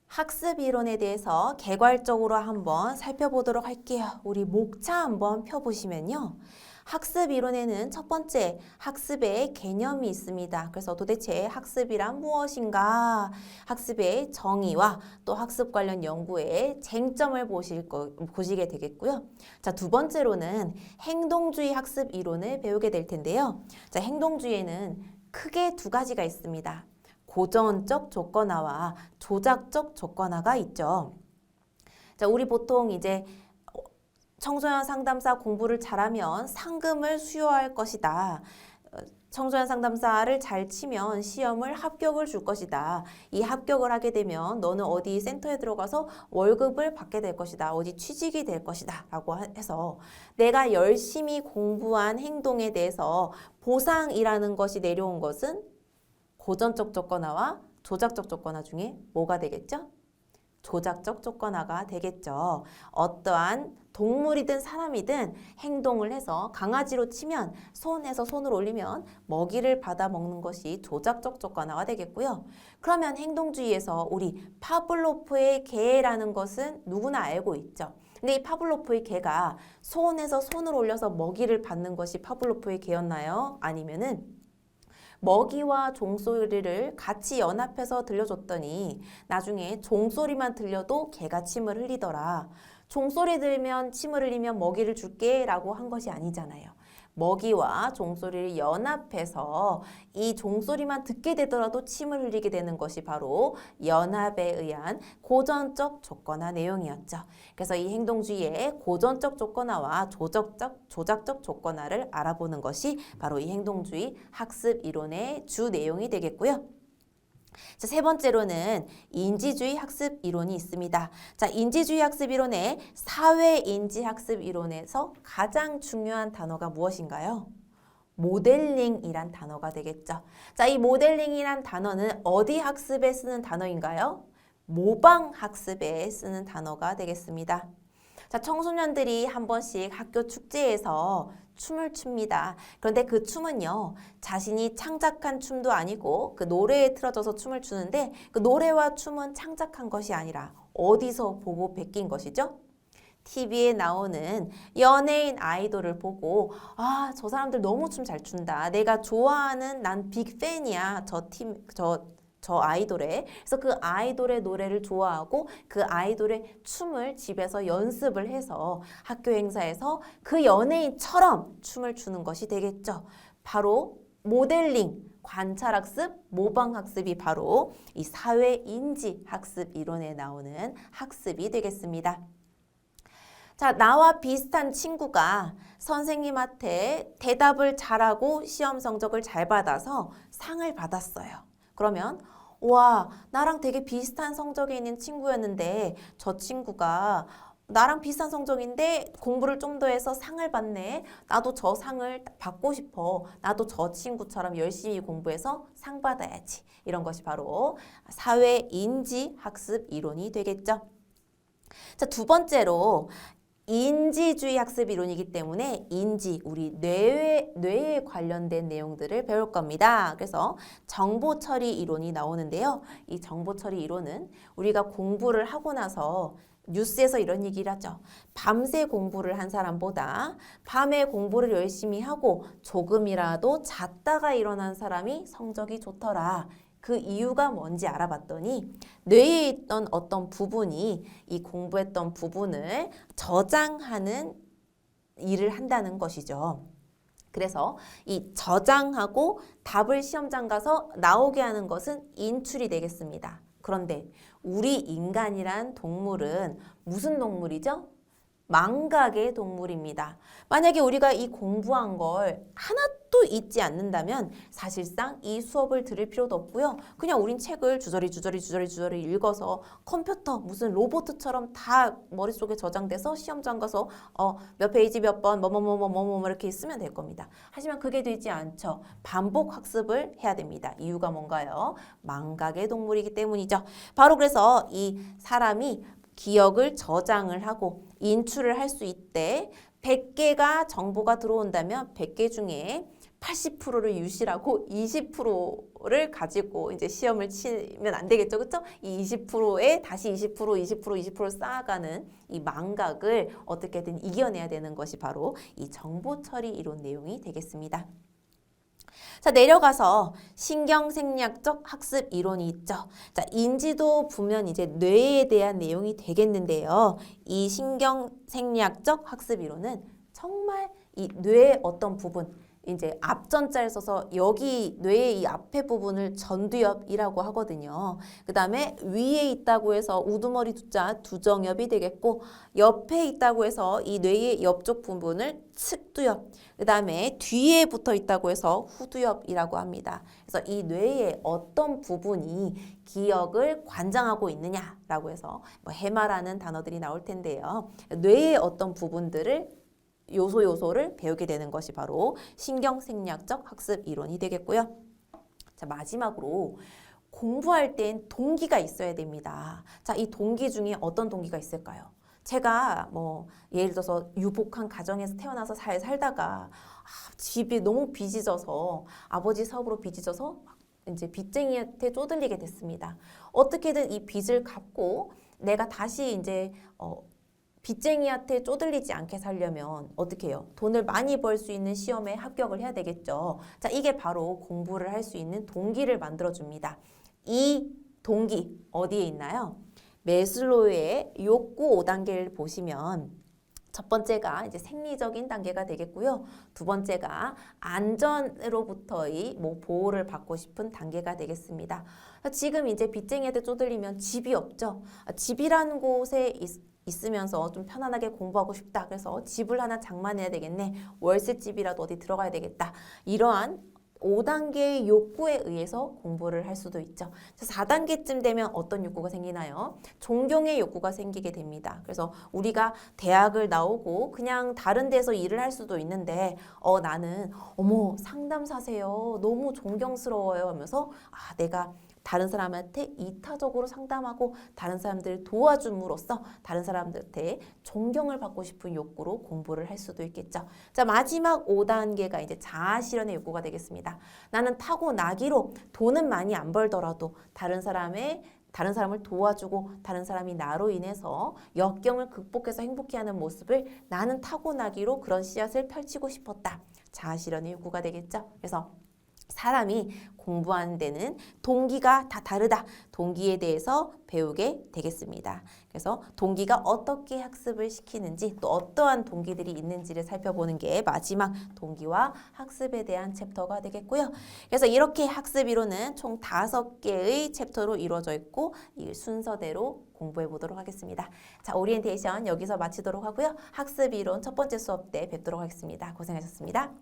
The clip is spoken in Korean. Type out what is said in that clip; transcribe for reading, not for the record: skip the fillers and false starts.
학습 이론에 대해서 개괄적으로 한번 살펴보도록 할게요. 우리 목차 한번 펴보시면요. 학습 이론에는 첫 번째 학습의 개념이 있습니다. 그래서 도대체 학습이란 무엇인가? 학습의 정의와 또 학습 관련 연구의 쟁점을 보시게 되겠고요. 자, 두 번째로는 행동주의 학습 이론을 배우게 될 텐데요. 자, 행동주의에는 크게 두 가지가 있습니다. 고전적 조건화와 조작적 조건화가 있죠. 자, 우리 보통 이제 청소년 상담사 공부를 잘하면 상금을 수여할 것이다. 청소년 상담사를 잘 치면 시험을 합격을 줄 것이다. 이 합격을 하게 되면 너는 어디 센터에 들어가서 월급을 받게 될 것이다. 어디 취직이 될 것이다. 라고 해서 내가 열심히 공부한 행동에 대해서 보상이라는 것이 내려온 것은 고전적 조건화와 조작적 조건화 중에 뭐가 되겠죠? 조작적 조건화가 되겠죠. 어떠한 동물이든 사람이든 행동을 해서 강아지로 치면 손에서 손을 올리면 먹이를 받아 먹는 것이 조작적 조건화가 되겠고요. 그러면 행동주의에서 우리 파블로프의 개라는 것은 누구나 알고 있죠. 근데 이 파블로프의 개가 손에서 손을 올려서 먹이를 받는 것이 파블로프의 개였나요? 아니면은 먹이와 종소리를 같이 연합해서 들려줬더니 나중에 종소리만 들려도 개가 침을 흘리더라. 종소리 들면 침을 흘리면 먹이를 줄게 라고 한 것이 아니잖아요. 먹이와 종소리를 연합해서 이 종소리만 듣게 되더라도 침을 흘리게 되는 것이 바로 연합에 의한 고전적 조건화 내용이었죠. 그래서 이 행동주의의 고전적 조건화와 조작적 조건화를 알아보는 것이 바로 이 행동주의 학습 이론의 주 내용이 되겠고요. 자, 세 번째로는 인지주의 학습 이론이 있습니다. 자, 인지주의 학습 이론의 사회인지 학습 이론에서 가장 중요한 단어가 무엇인가요? 모델링이란 단어가 되겠죠. 자, 이 모델링이란 단어는 어디 학습에 쓰는 단어인가요? 모방 학습에 쓰는 단어가 되겠습니다. 자, 청소년들이 한 번씩 학교 축제에서 춤을 춥니다. 그런데 그 춤은요, 자신이 창작한 춤도 아니고 그 노래에 틀어져서 춤을 추는데 그 노래와 춤은 창작한 것이 아니라 어디서 보고 베낀 것이죠? TV에 나오는 연예인 아이돌을 보고 아, 저 사람들 너무 춤 잘 춘다. 내가 좋아하는 난 빅팬이야. 저 아이돌의. 그래서 그 아이돌의 노래를 좋아하고 그 아이돌의 춤을 집에서 연습을 해서 학교 행사에서 그 연예인처럼 춤을 추는 것이 되겠죠. 바로 모델링, 관찰학습, 모방학습이 바로 이 사회인지 학습 이론에 나오는 학습이 되겠습니다. 자, 나와 비슷한 친구가 선생님한테 대답을 잘하고 시험 성적을 잘 받아서 상을 받았어요. 그러면 와, 나랑 되게 비슷한 성적에 있는 친구였는데 저 친구가 나랑 비슷한 성적인데 공부를 좀 더 해서 상을 받네. 나도 저 상을 받고 싶어. 나도 저 친구처럼 열심히 공부해서 상 받아야지. 이런 것이 바로 사회인지 학습 이론이 되겠죠. 자, 두 번째로 인지주의 학습 이론이기 때문에 인지, 우리 뇌에 관련된 내용들을 배울 겁니다. 그래서 정보 처리 이론이 나오는데요. 이 정보 처리 이론은 우리가 공부를 하고 나서 뉴스에서 이런 얘기를 하죠. 밤새 공부를 한 사람보다 밤에 공부를 열심히 하고 조금이라도 잤다가 일어난 사람이 성적이 좋더라. 그 이유가 뭔지 알아봤더니 뇌에 있던 어떤 부분이 이 공부했던 부분을 저장하는 일을 한다는 것이죠. 그래서 이 저장하고 답을 시험장 가서 나오게 하는 것은 인출이 되겠습니다. 그런데 우리 인간이란 동물은 무슨 동물이죠? 망각의 동물입니다. 만약에 우리가 이 공부한 걸 하나도 잊지 않는다면 사실상 이 수업을 들을 필요도 없고요. 그냥 우린 책을 주저리 읽어서 컴퓨터 무슨 로봇처럼 다 머릿속에 저장돼서 시험장 가서 몇 페이지 몇 번 뭐뭐뭐뭐뭐 이렇게 쓰면 될 겁니다. 하지만 그게 되지 않죠. 반복 학습을 해야 됩니다. 이유가 뭔가요? 망각의 동물이기 때문이죠. 바로 그래서 이 사람이 기억을 저장을 하고 인출을 할 수 있대. 100개가 정보가 들어온다면 100개 중에 80%를 유실하고 20%를 가지고 이제 시험을 치면 안 되겠죠. 그렇죠? 이 20%에 다시 20% 쌓아가는 이 망각을 어떻게든 이겨내야 되는 것이 바로 이 정보 처리 이론 내용이 되겠습니다. 자, 내려가서 신경생략적 학습 이론이 있죠. 자, 인지도 보면 이제 뇌에 대한 내용이 되겠는데요. 이 신경생략적 학습 이론은 정말 이 뇌의 어떤 부분, 이제 앞전자를 써서 여기 뇌의 이 앞에 부분을 전두엽이라고 하거든요. 그 다음에 위에 있다고 해서 우두머리 두자 두정엽이 되겠고, 옆에 있다고 해서 이 뇌의 옆쪽 부분을 측두엽, 그 다음에 뒤에 붙어 있다고 해서 후두엽이라고 합니다. 그래서 이 뇌의 어떤 부분이 기억을 관장하고 있느냐라고 해서 뭐 해마라는 단어들이 나올 텐데요. 뇌의 어떤 부분들을 요소를 배우게 되는 것이 바로 신경생략적 학습 이론이 되겠고요. 자, 마지막으로 공부할 땐 동기가 있어야 됩니다. 자, 이 동기 중에 어떤 동기가 있을까요? 제가 뭐 예를 들어서 유복한 가정에서 태어나서 잘 살다가 집이 너무 빚져서 아버지 사업으로 빚져서 이제 빚쟁이한테 쪼들리게 됐습니다. 어떻게든 이 빚을 갚고 내가 다시 이제 빚쟁이한테 쪼들리지 않게 살려면 어떻게 해요? 돈을 많이 벌 수 있는 시험에 합격을 해야 되겠죠. 자, 이게 바로 공부를 할 수 있는 동기를 만들어줍니다. 이 동기 어디에 있나요? 매슬로우의 욕구 5단계를 보시면 첫 번째가 이제 생리적인 단계가 되겠고요. 두 번째가 안전으로부터의 뭐 보호를 받고 싶은 단계가 되겠습니다. 지금 이제 빚쟁이한테 쪼들리면 집이 없죠. 집이라는 곳에 있으면서 좀 편안하게 공부하고 싶다. 그래서 집을 하나 장만해야 되겠네. 월세집이라도 어디 들어가야 되겠다. 이러한 5단계의 욕구에 의해서 공부를 할 수도 있죠. 4단계쯤 되면 어떤 욕구가 생기나요? 존경의 욕구가 생기게 됩니다. 그래서 우리가 대학을 나오고 그냥 다른 데서 일을 할 수도 있는데 나는 어머 상담사세요. 너무 존경스러워요 하면서 내가 다른 사람한테 이타적으로 상담하고 다른 사람들을 도와줌으로써 다른 사람들한테 존경을 받고 싶은 욕구로 공부를 할 수도 있겠죠. 자, 마지막 5단계가 이제 자아실현의 욕구가 되겠습니다. 나는 타고나기로 돈은 많이 안 벌더라도 다른 사람을 도와주고 다른 사람이 나로 인해서 역경을 극복해서 행복해하는 모습을 나는 타고나기로 그런 씨앗을 펼치고 싶었다. 자아실현의 욕구가 되겠죠. 그래서 사람이 공부하는 데는 동기가 다 다르다. 동기에 대해서 배우게 되겠습니다. 그래서 동기가 어떻게 학습을 시키는지 또 어떠한 동기들이 있는지를 살펴보는 게 마지막 동기와 학습에 대한 챕터가 되겠고요. 그래서 이렇게 학습 이론은 총 5개의 챕터로 이루어져 있고 이 순서대로 공부해 보도록 하겠습니다. 자, 오리엔테이션 여기서 마치도록 하고요. 학습 이론 첫 번째 수업 때 뵙도록 하겠습니다. 고생하셨습니다.